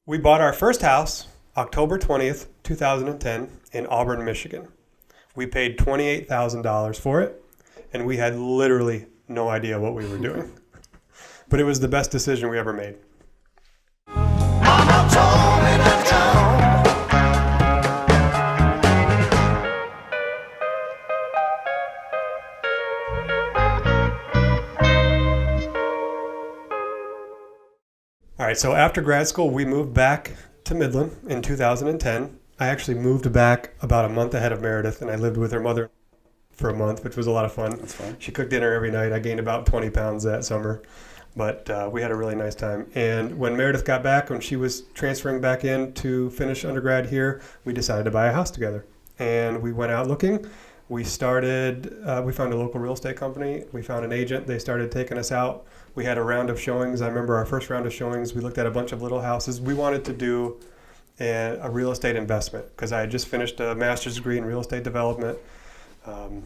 We bought our first house October 20th, 2010 in Auburn, Michigan. We paid $28,000 for it, and we had literally no idea what we were doing. But it was the best decision we ever made. Mama told me to come. All right, so after grad school, we moved back to Midland in 2010. I actually moved back about a month ahead of Meredith, and I lived with her mother for a month, which was a lot of fun. That's fun. She cooked dinner every night. I gained about 20 pounds that summer, but we had a really nice time. And when Meredith got back, when she was transferring back in to finish undergrad here, we decided to buy a house together. And we went out looking. We found a local real estate company. We found an agent. They started taking us out. We had a round of showings. I remember our first round of showings, we looked at a bunch of little houses. We wanted to do a real estate investment because I had just finished a master's degree in real estate development. And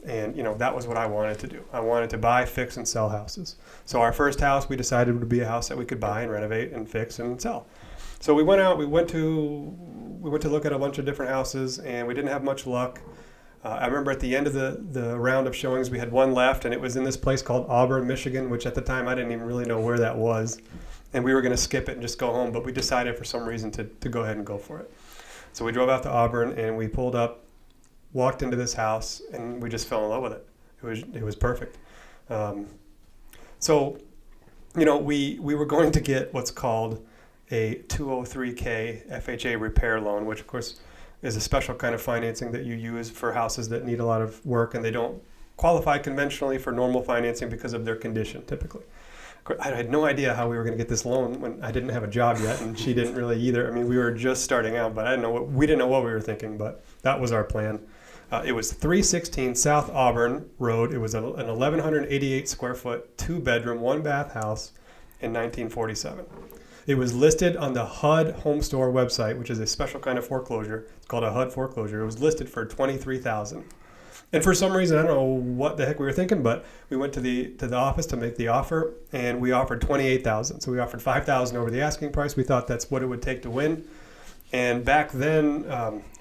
that was what I wanted to do. I wanted to buy, fix, and sell houses. So our first house, we decided would be a house that we could buy and renovate and fix and sell. So we went out, we went to look at a bunch of different houses, and we didn't have much luck. I remember at the end of the round of showings, we had one left, and it was in this place called Auburn, Michigan, which at the time I didn't even really know where that was. And we were going to skip it and just go home, but we decided for some reason to go ahead and go for it. So we drove out to Auburn, and we pulled up, walked into this house, and we just fell in love with it. It was perfect. So we were going to get what's called a 203K FHA repair loan, which of course is a special kind of financing that you use for houses that need a lot of work, and they don't qualify conventionally for normal financing because of their condition, typically. I had no idea how we were going to get this loan when I didn't have a job yet, and she didn't really either. I mean, we were just starting out, but we didn't know what we were thinking, but that was our plan. It was 316 South Auburn Road. It was an 1,188 square foot, 2-bedroom, 1-bath house in 1947. It was listed on the HUD Home Store website, which is a special kind of foreclosure. It's called a HUD foreclosure. It was listed for $23,000. And for some reason, I don't know what the heck we were thinking, but we went to the office to make the offer, and we offered $28,000. So we offered $5,000 over the asking price. We thought that's what it would take to win. And back then,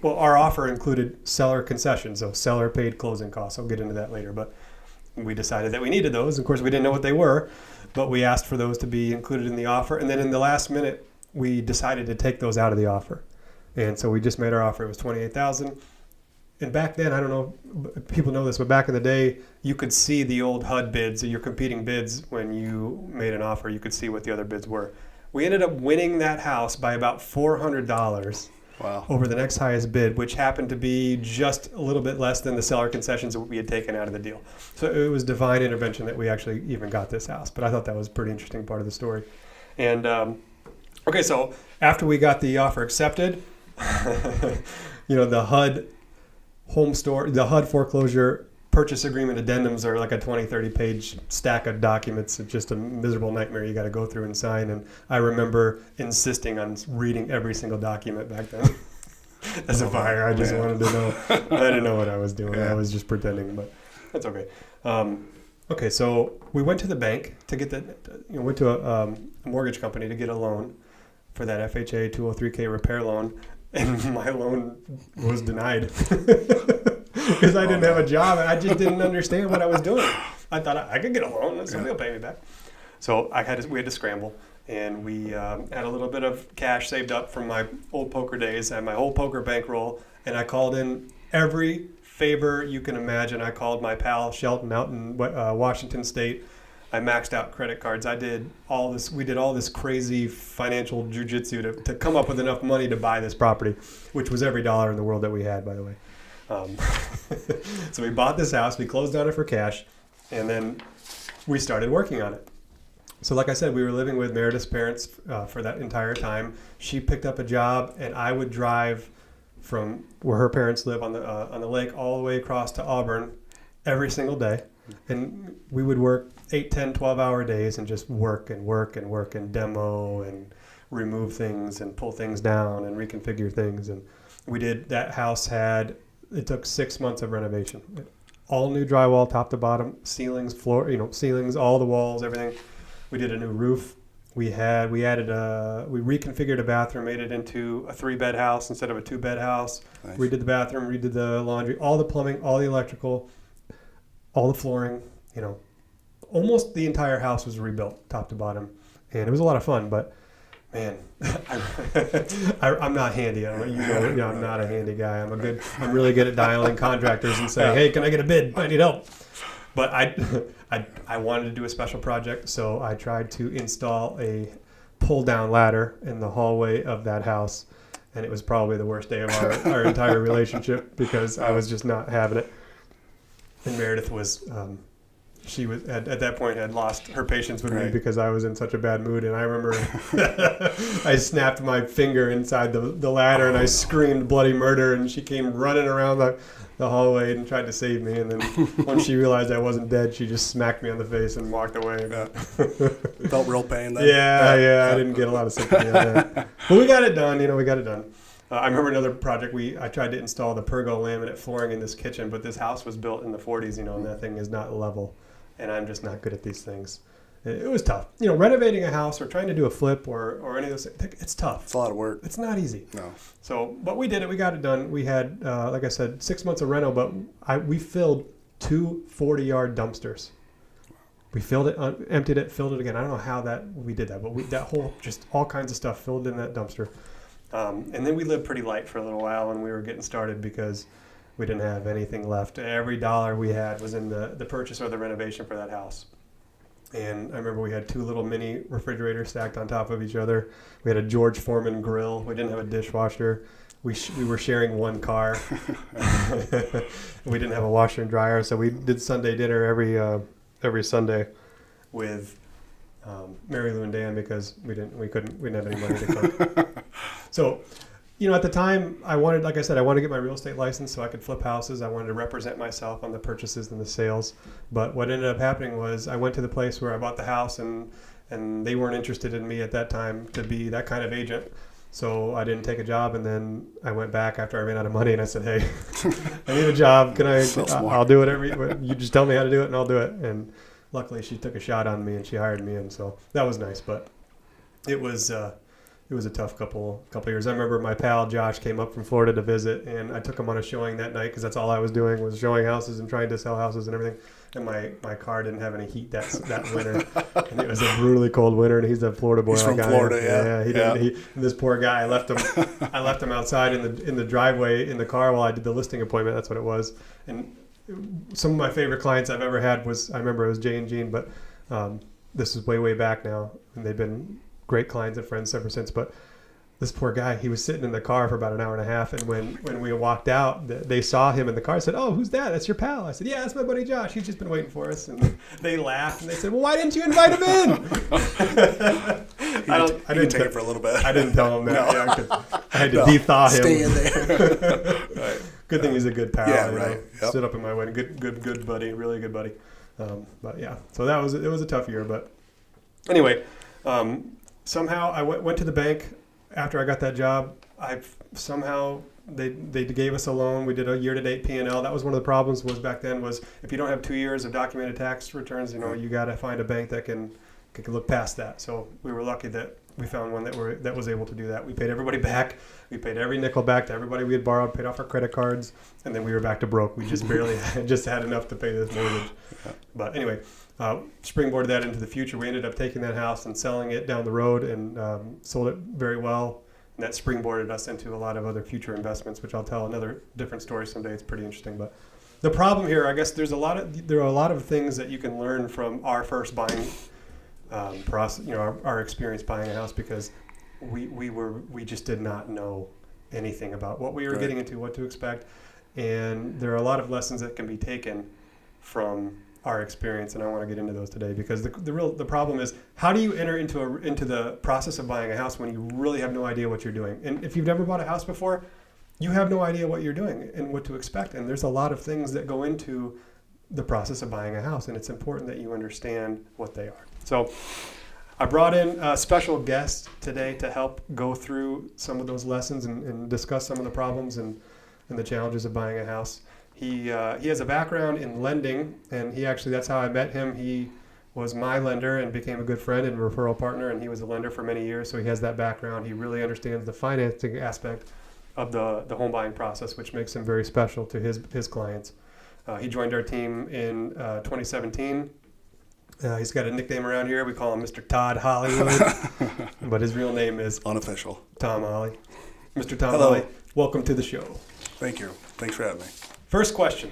our offer included seller concessions, so seller paid closing costs. I'll get into that later, but we decided that we needed those. Of course, we didn't know what they were, but we asked for those to be included in the offer. And then in the last minute, we decided to take those out of the offer. And so we just made our offer. It was $28,000. And back then, I don't know if people know this, but back in the day, you could see the old HUD bids, your competing bids, when you made an offer. You could see what the other bids were. We ended up winning that house by about $400 over the next highest bid, which happened to be just a little bit less than the seller concessions that we had taken out of the deal. So it was divine intervention that we actually even got this house. But I thought that was a pretty interesting part of the story. And so after we got the offer accepted, the HUD home store, the HUD foreclosure purchase agreement addendums are like a 20, 30-page stack of documents. It's just a miserable nightmare you got to go through and sign. And I remember insisting on reading every single document back then. As a buyer, I just wanted to know. I didn't know what I was doing. I was just pretending, but that's okay. So we went to the bank to get went to a mortgage company to get a loan for that FHA 203K repair loan. And my loan was denied because I didn't have a job, and I just didn't understand what I was doing. I thought I could get a loan, somebody will pay me back. So we had to scramble, and we had a little bit of cash saved up from my old poker days and my whole poker bankroll, and I called in every favor you can imagine. I called my pal Shelton out in Washington State. I maxed out credit cards. I did all this. We did all this crazy financial jujitsu to come up with enough money to buy this property, which was every dollar in the world that we had, by the way. So we bought this house. We closed on it for cash, and then we started working on it. So like I said, we were living with Meredith's parents for that entire time. She picked up a job, and I would drive from where her parents live on the lake all the way across to Auburn every single day. And we would work 8, 10, 12-hour days and just work and demo and remove things and pull things down and reconfigure things. And we did, that house it took 6 months of renovation. All new drywall, top to bottom, ceilings, floor, ceilings, all the walls, everything. We did a new roof. we reconfigured a bathroom, made it into a 3-bed house instead of a 2-bed house. Nice. Redid the bathroom, redid the laundry, all the plumbing, all the electrical, all the flooring. Almost the entire house was rebuilt, top to bottom, and it was a lot of fun. But man, I'm not handy. I'm not a handy guy. I'm really good at dialing contractors and saying, "Hey, can I get a bid? I need help." But I wanted to do a special project, so I tried to install a pull-down ladder in the hallway of that house, and it was probably the worst day of our entire relationship because I was just not having it. And Meredith was, she was at that point had lost her patience with me because I was in such a bad mood, and I remember I snapped my finger inside the ladder and I screamed bloody murder, and she came running around the hallway and tried to save me, and then once she realized I wasn't dead, she just smacked me on the face and walked away. Felt real pain then. Yeah, I didn't get a lot of sympathy on that. But we got it done, we got it done. I remember another project, I tried to install the pergo laminate flooring in this kitchen, but this house was built in the 40s, and that thing is not level, and I'm just not good at these things. It was tough. Renovating a house or trying to do a flip or any of those things, it's tough. It's a lot of work. It's not easy. No. So, but we did it. We got it done. We had, like I said, 6 months of reno, but we filled 2 40-yard dumpsters. We filled it, emptied it, filled it again. I don't know how we did that, but that whole, just all kinds of stuff filled in that dumpster. And then we lived pretty light for a little while when we were getting started because we didn't have anything left. Every dollar we had was in the purchase or the renovation for that house. And I remember we had 2 little mini refrigerators stacked on top of each other. We had a George Foreman grill. We didn't have a dishwasher. We were sharing one car. We didn't have a washer and dryer, so we did Sunday dinner every Sunday with Mary Lou and Dan because we didn't have any money to cook. So, at the time, I wanted to get my real estate license so I could flip houses. I wanted to represent myself on the purchases and the sales. But what ended up happening was I went to the place where I bought the house, and they weren't interested in me at that time to be that kind of agent. So I didn't take a job, and then I went back after I ran out of money, and I said, "Hey, I need a job. I'll do it you just tell me how to do it, and I'll do it." And luckily, she took a shot on me, and she hired me, and so that was nice. But it was a tough couple years. I remember my pal Josh came up from Florida to visit, and I took him on a showing that night because that's all I was doing was showing houses and trying to sell houses and everything. And my car didn't have any heat that winter, and it was a brutally cold winter. And he's a Florida boy. He's from Florida, yeah. He didn't. This poor guy, I left him outside in the driveway in the car while I did the listing appointment. That's what it was. And some of my favorite clients I've ever had I remember it was Jay and Jean, but this is way back now, and they've been great clients and friends ever since. But this poor guy, he was sitting in the car for about an hour and a half, and when we walked out, they saw him in the car. I said, "Oh, who's that? That's your pal." I said, "Yeah, that's my buddy Josh. He's just been waiting for us." And they laughed and they said, "Well, why didn't you invite him in?" I didn't take it for a little bit. I didn't tell him that. No. Yeah, I had to de-thaw him. Stay in there. Right. Good thing he's a good pal. Yeah, right. Yep. Stood up in my wedding. Good buddy. Really good buddy. But yeah, so it was a tough year. But anyway, somehow I went to the bank after I got that job. They gave us a loan. We did a year-to-date P&L. That was one of the problems back then was if you don't have 2 years of documented tax returns, you got to find a bank that can look past that. So we were lucky that we found one that was able to do that. We paid everybody back. We paid every nickel back to everybody we had borrowed, paid off our credit cards, and then we were back to broke. We just barely had enough to pay this mortgage. But anyway, springboarded that into the future. We ended up taking that house and selling it down the road and sold it very well. And that springboarded us into a lot of other future investments, which I'll tell another different story someday. It's pretty interesting. But the problem here, I guess, there are a lot of things that you can learn from our first buying process. Our experience buying a house because we just did not know anything about what we were getting into, what to expect, and there are a lot of lessons that can be taken from our experience, and I want to get into those today because the problem is how do you enter into the process of buying a house when you really have no idea what you're doing? And if you've never bought a house before, you have no idea what you're doing and what to expect. And there's a lot of things that go into the process of buying a house, and it's important that you understand what they are. So I brought in a special guest today to help go through some of those lessons and discuss some of the problems and the challenges of buying a house. He has a background in lending, and that's how I met him. He was my lender and became a good friend and referral partner, and he was a lender for many years, so he has that background. He really understands the financing aspect of the home buying process, which makes him very special to his clients. He joined our team in 2017. He's got a nickname around here. We call him Mr. Todd Hollywood, but his real name is Unofficial. Tom Holley. Mr. Tom Hello. Holley, welcome to the show. Thank you. Thanks for having me. First question.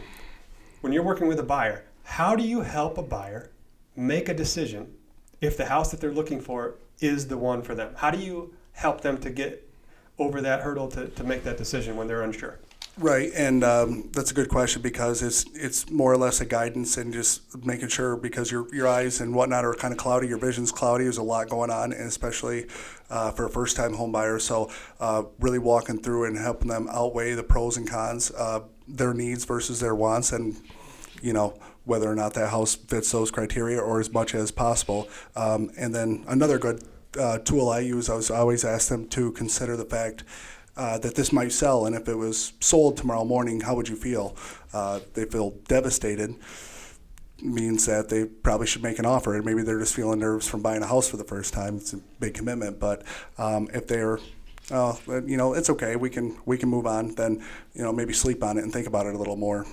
When you're working with a buyer, how do you help a buyer make a decision if the house that they're looking for is the one for them? How do you help them to get over that hurdle to make that decision when they're unsure? Right, and that's a good question because it's more or less a guidance and just making sure, because your eyes and whatnot are kind of cloudy, your vision's cloudy, there's a lot going on, and especially for a first-time home buyer. So really walking through and helping them outweigh the pros and cons, their needs versus their wants, and whether or not that house fits those criteria or as much as possible. And then another good tool I use, I always ask them to consider the fact that this might sell, and if it was sold tomorrow morning, how would you feel? They feel devastated, means that they probably should make an offer, and maybe they're just feeling nervous from buying a house for the first time. It's a big commitment, but if they're it's okay, we can move on, then maybe sleep on it and think about it a little more.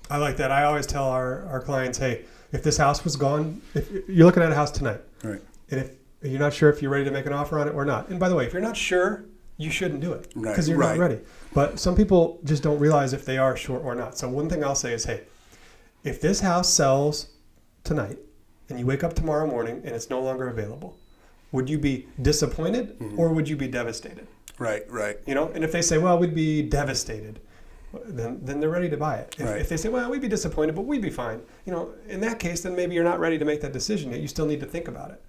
I like that. I always tell our clients, hey, if this house was gone, if you're looking at a house tonight, Right. and if you're not sure if you're ready to make an offer on it or not, and by the way, if you're not sure, you shouldn't do it because you're not ready. But some people just don't realize if they are sure or not. So one thing I'll say is, hey, if this house sells tonight and you wake up tomorrow morning and it's no longer available, would you be disappointed or would you be devastated? Right. And if they say, well, we'd be devastated, then they're ready to buy it. If they say, well, we'd be disappointed, but we'd be fine, in that case, then maybe you're not ready to make that decision yet. You still need to think about it.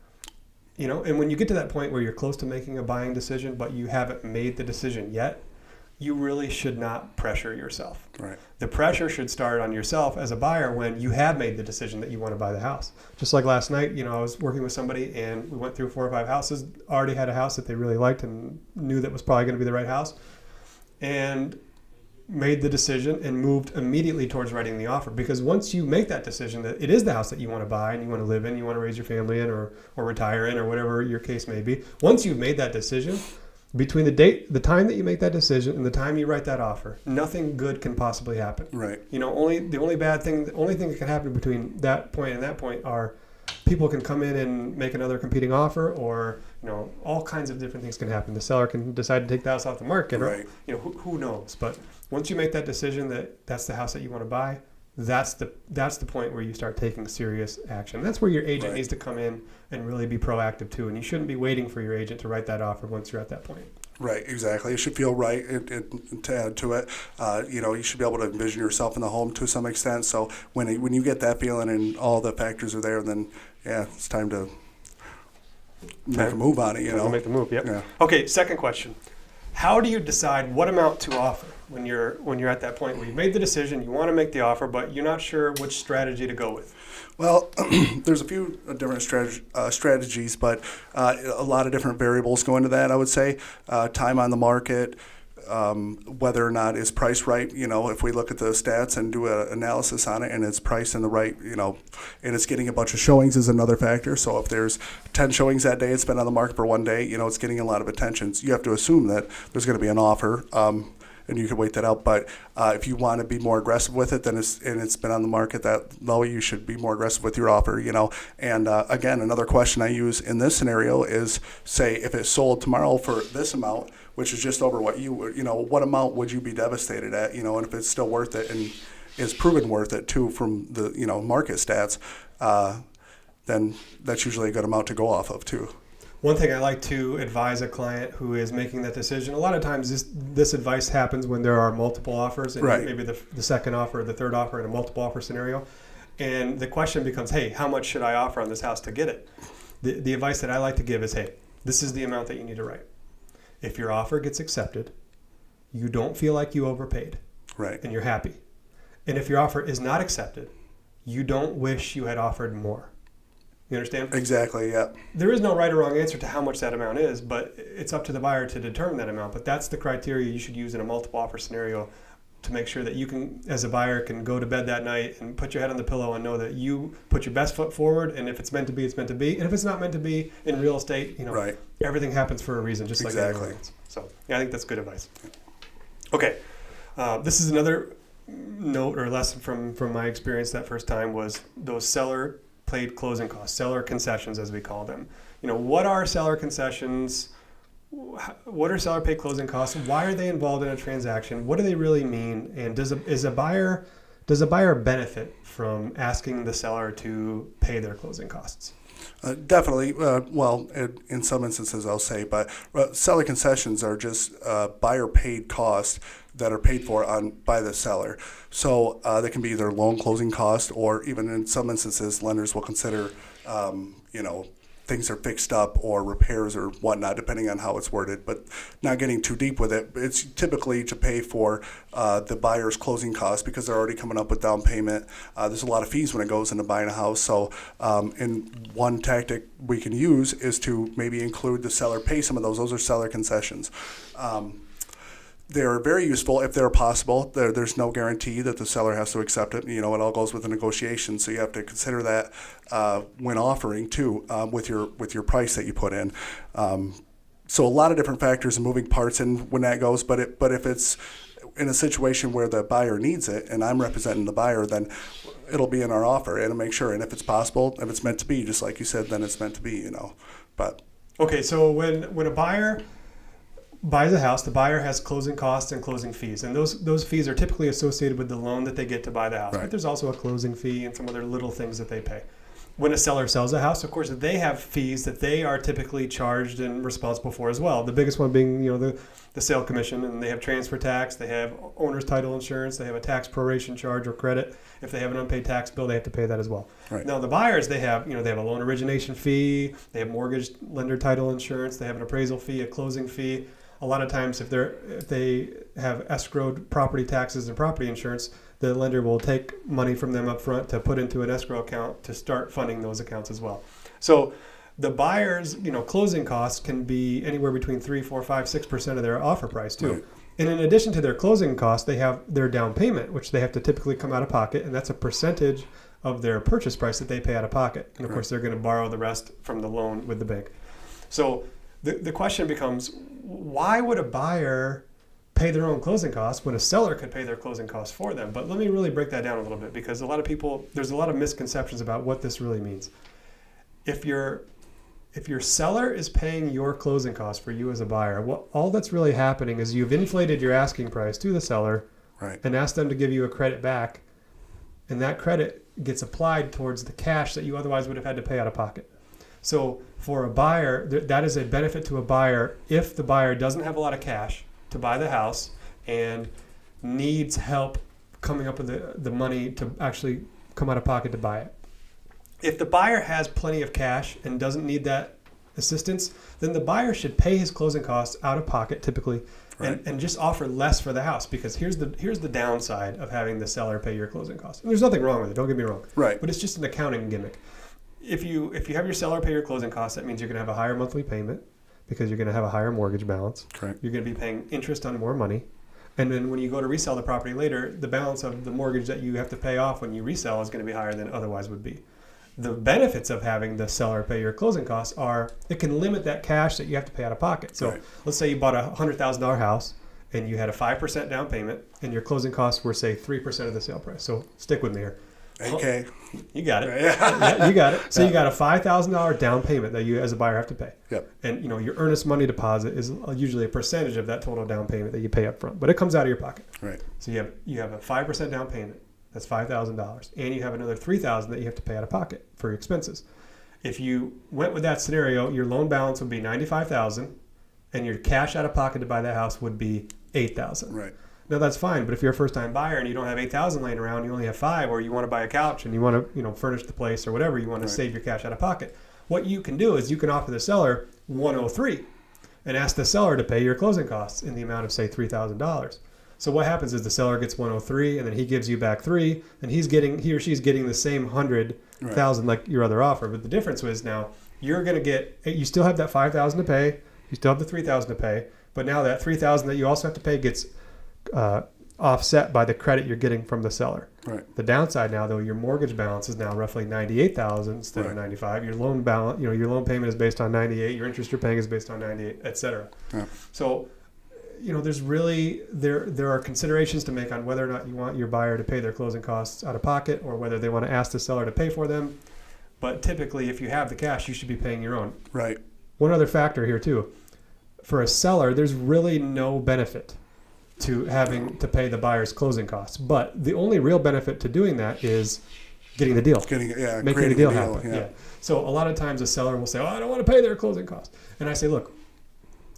And when you get to that point where you're close to making a buying decision, but you haven't made the decision yet, you really should not pressure yourself. Right. The pressure should start on yourself as a buyer when you have made the decision that you want to buy the house. Just like last night, I was working with somebody and we went through 4 or 5 houses, already had a house that they really liked and knew that was probably going to be the right house, and made the decision and moved immediately towards writing the offer. Because once you make that decision that it is the house that you want to buy and you want to live in, you want to raise your family in or retire in or whatever your case may be, once you've made that decision, between the time that you make that decision and the time you write that offer, nothing good can possibly happen. Right. The only thing that can happen between that point and that point are people can come in and make another competing offer, or all kinds of different things can happen. The seller can decide to take the house off the market, or who knows. But once you make that decision that that's the house that you want to buy, that's the point where you start taking serious action. That's where your agent needs to come in and really be proactive too. And you shouldn't be waiting for your agent to write that offer once you're at that point. Right, exactly. It should feel right. And to add to it, you should be able to envision yourself in the home to some extent. So when you get that feeling and all the factors are there, then it's time to make a move on it. Make the move. Yep. Yeah. Okay. Second question: how do you decide what amount to offer when you're at that point where you've made the decision, you want to make the offer, but you're not sure which strategy to go with? Well, there's a few different strategies, but a lot of different variables go into that, I would say. Time on the market, whether or not it's priced right. If we look at the stats and do an analysis on it and it's priced in the right, and it's getting a bunch of showings is another factor. So if there's 10 showings that day, it's been on the market for one day, it's getting a lot of attention. So you have to assume that there's going to be an offer. And you can wait that out. But if you want to be more aggressive with it, then it's been on the market that low, you should be more aggressive with your offer, And again, another question I use in this scenario is, say, if it's sold tomorrow for this amount, which is just over what what amount would you be devastated at, and if it's still worth it and is proven worth it too from the, market stats, then that's usually a good amount to go off of too. One thing I like to advise a client who is making that decision, a lot of times this advice happens when there are multiple offers, and maybe the second offer or the third offer in a multiple offer scenario. And the question becomes, hey, how much should I offer on this house to get it? The advice that I like to give is, hey, this is the amount that you need to write. If your offer gets accepted, you don't feel like you overpaid, and you're happy. And if your offer is not accepted, you don't wish you had offered more. You understand? Exactly, yeah. There is no right or wrong answer to how much that amount is, but it's up to the buyer to determine that amount. But that's the criteria you should use in a multiple offer scenario to make sure that you can, as a buyer, can go to bed that night and put your head on the pillow and know that you put your best foot forward, and if it's meant to be, it's meant to be. And if it's not meant to be in real estate, Right. everything happens for a reason, just like Exactly. everything else. So yeah, I think that's good advice. Okay, this is another note or lesson from my experience that first time was those seller paid closing costs, seller concessions as we call them. What are seller concessions? What are seller paid closing costs? Why are they involved in a transaction? What do they really mean? And does a buyer benefit from asking the seller to pay their closing costs? Definitely. Well, in some instances, I'll say, but seller concessions are just buyer paid costs that are paid for by the seller. So they can be either loan closing costs, or even in some instances, lenders will consider, things are fixed up or repairs or whatnot, depending on how it's worded. But not getting too deep with it, it's typically to pay for the buyer's closing costs because they're already coming up with down payment. There's a lot of fees when it goes into buying a house. So in one tactic we can use is to maybe include the seller pay some of those. Those are seller concessions. They're very useful if they're possible. There's no guarantee that the seller has to accept it. It all goes with the negotiation, so you have to consider that when offering too, with your price that you put in. So a lot of different factors and moving parts in when that goes. But if it's in a situation where the buyer needs it, and I'm representing the buyer, then it'll be in our offer, and make sure. And if it's possible, if it's meant to be, just like you said, then it's meant to be. But okay, so when a buyer buys a house, the buyer has closing costs and closing fees, and those fees are typically associated with the loan that they get to buy the house. Right. But there's also a closing fee and some other little things that they pay. When a seller sells a house, of course, they have fees that they are typically charged and responsible for as well. The biggest one being, the sale commission, and they have transfer tax, they have owner's title insurance, they have a tax proration charge or credit. If they have an unpaid tax bill, they have to pay that as well. Right. Now the buyers, they have a loan origination fee, they have mortgage lender title insurance, they have an appraisal fee, a closing fee. A lot of times, if they have escrowed property taxes and property insurance, the lender will take money from them up front to put into an escrow account to start funding those accounts as well. So the buyer's closing costs can be anywhere between 3, 4, 5, 6% of their offer price too. Right. And in addition to their closing costs, they have their down payment, which they have to typically come out of pocket, and that's a percentage of their purchase price that they pay out of pocket. And of course, they're going to borrow the rest from the loan with the bank. So the question becomes, why would a buyer pay their own closing costs when a seller could pay their closing costs for them? But let me really break that down a little bit, because there's a lot of misconceptions about what this really means. If your seller is paying your closing costs for you as a buyer, all that's really happening is you've inflated your asking price to the seller, Right. and asked them to give you a credit back, and that credit gets applied towards the cash that you otherwise would have had to pay out of pocket. So for a buyer, that is a benefit to a buyer if the buyer doesn't have a lot of cash to buy the house and needs help coming up with the money to actually come out of pocket to buy it. If the buyer has plenty of cash and doesn't need that assistance, then the buyer should pay his closing costs out of pocket typically, Right. and just offer less for the house, because here's the downside of having the seller pay your closing costs. And there's nothing wrong with it, don't get me wrong. Right. But it's just an accounting gimmick. If you have your seller pay your closing costs, that means you're going to have a higher monthly payment because you're going to have a higher mortgage balance. Correct. You're going to be paying interest on more money. And then when you go to resell the property later, the balance of the mortgage that you have to pay off when you resell is going to be higher than it otherwise would be. The benefits of having the seller pay your closing costs are it can limit that cash that you have to pay out of pocket. So Right. let's say you bought a $100,000 house and you had a 5% down payment and your closing costs were, say, 3% of the sale price. So stick with me here. AK. You got it. Yeah. Yeah, you got it. So you got a $5,000 down payment that you as a buyer have to pay. Yep. And your earnest money deposit is usually a percentage of that total down payment that you pay up front, but it comes out of your pocket. Right. So you have a 5% down payment. That's $5,000, and you have another $3,000 that you have to pay out of pocket for your expenses. If you went with that scenario, your loan balance would be $95,000, and your cash out of pocket to buy that house would be $8,000. Right. Now that's fine, but if you're a first-time buyer and you don't have $8,000 laying around, you only have $5,000, or you want to buy a couch and you want to furnish the place or whatever, you want to Right. save your cash out of pocket. What you can do is you can offer the seller $103 and ask the seller to pay your closing costs in the amount of, say, $3,000. So what happens is the seller gets $103 and then he gives you back $3, and he or she's getting the same $100,000 like your other offer. But the difference is now you still have that $5,000 to pay, you still have the $3,000 to pay, but now that $3,000 that you also have to pay gets offset by the credit you're getting from the seller. Right. The downside now, though, your mortgage balance is now roughly $98,000 instead of Right. $95,000. Your loan balance, your loan payment is based on $98,000. Your interest you're paying is based on $98,000, et cetera. Yeah. So, there's really there are considerations to make on whether or not you want your buyer to pay their closing costs out of pocket or whether they want to ask the seller to pay for them. But typically, if you have the cash, you should be paying your own. Right. One other factor here too, for a seller, there's really no benefit to having to pay the buyer's closing costs. But the only real benefit to doing that is getting the deal, making the deal happen. Yeah. So a lot of times a seller will say, "Oh, I don't want to pay their closing costs," and I say, "Look,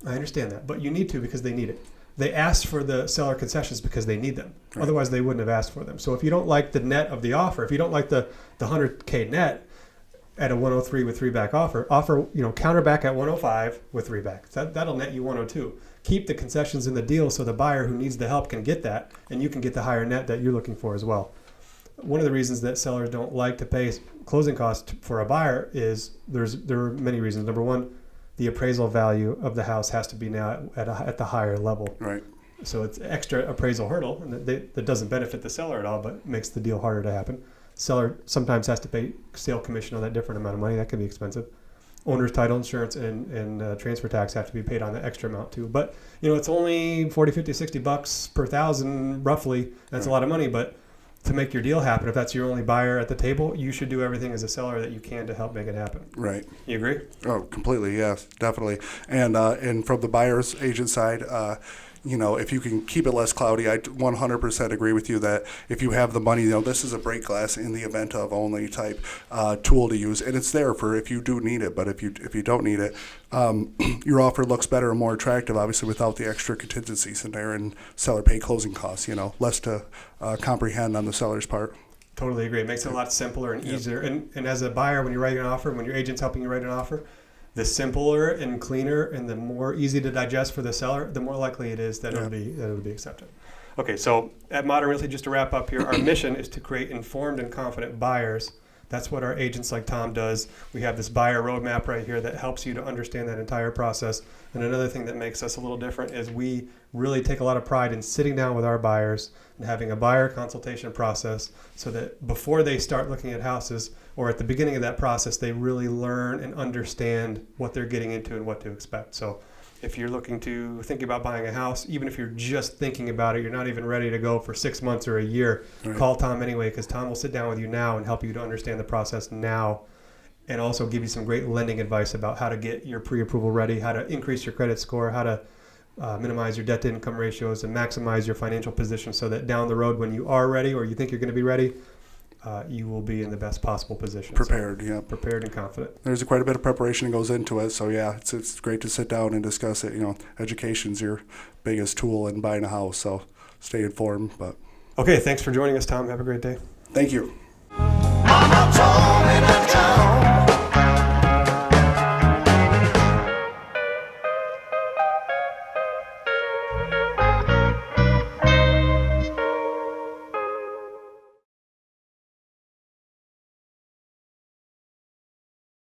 I understand that, but you need to because they need it. They asked for the seller concessions because they need them. Right. Otherwise, they wouldn't have asked for them. So if you don't like the net of the offer, if you don't like the $100K net at a 103 with 3-back offer, counter back at 105 with 3-back. That'll net you 102. Keep the concessions in the deal so the buyer who needs the help can get that, and you can get the higher net that you're looking for as well." One of the reasons that sellers don't like to pay closing costs for a buyer is there are many reasons. Number one, the appraisal value of the house has to be now at the higher level. Right. So it's extra appraisal hurdle, and that doesn't benefit the seller at all, but makes the deal harder to happen. Seller sometimes has to pay sale commission on that different amount of money. That can be expensive. Owner's title insurance and transfer tax have to be paid on the extra amount too. But it's only 40, 50, 60 bucks per thousand roughly. That's a lot of money, but to make your deal happen, if that's your only buyer at the table, you should do everything as a seller that you can to help make it happen. Right. You agree? Oh, completely. Yes, definitely. And from the buyer's agent side, if you can keep it less cloudy, I 100% agree with you that if you have the money, this is a break glass in the event of only type tool to use, and it's there for if you do need it. But if you don't need it, your offer looks better and more attractive, obviously, without the extra contingencies in there and seller pay closing costs. Less to comprehend on the seller's part. Totally agree. It makes it a lot simpler and easier. And as a buyer, when you're writing an offer, when your agent's helping you write an offer, the simpler and cleaner and the more easy to digest for the seller, the more likely it is that it'll be accepted. Okay, so at Modern Realty, just to wrap up here, our mission is to create informed and confident buyers. That's what our agents like Tom does. We have this buyer roadmap right here that helps you to understand that entire process. And another thing that makes us a little different is we really take a lot of pride in sitting down with our buyers and having a buyer consultation process so that before they start looking at houses or at the beginning of that process, they really learn and understand what they're getting into and what to expect. So if you're looking to think about buying a house, even if you're just thinking about it, you're not even ready to go for 6 months or a year, call Tom anyway, because Tom will sit down with you now and help you to understand the process now and also give you some great lending advice about how to get your pre-approval ready, how to increase your credit score, how to minimize your debt to income ratios and maximize your financial position so that down the road when you are ready or you think you're going to be ready, you will be in the best possible position. Prepared, yeah. Prepared and confident. There's quite a bit of preparation that goes into it. So yeah, it's great to sit down and discuss it. Education's your biggest tool in buying a house. So stay informed. But okay, thanks for joining us, Tom. Have a great day. Thank you. Mama told me not to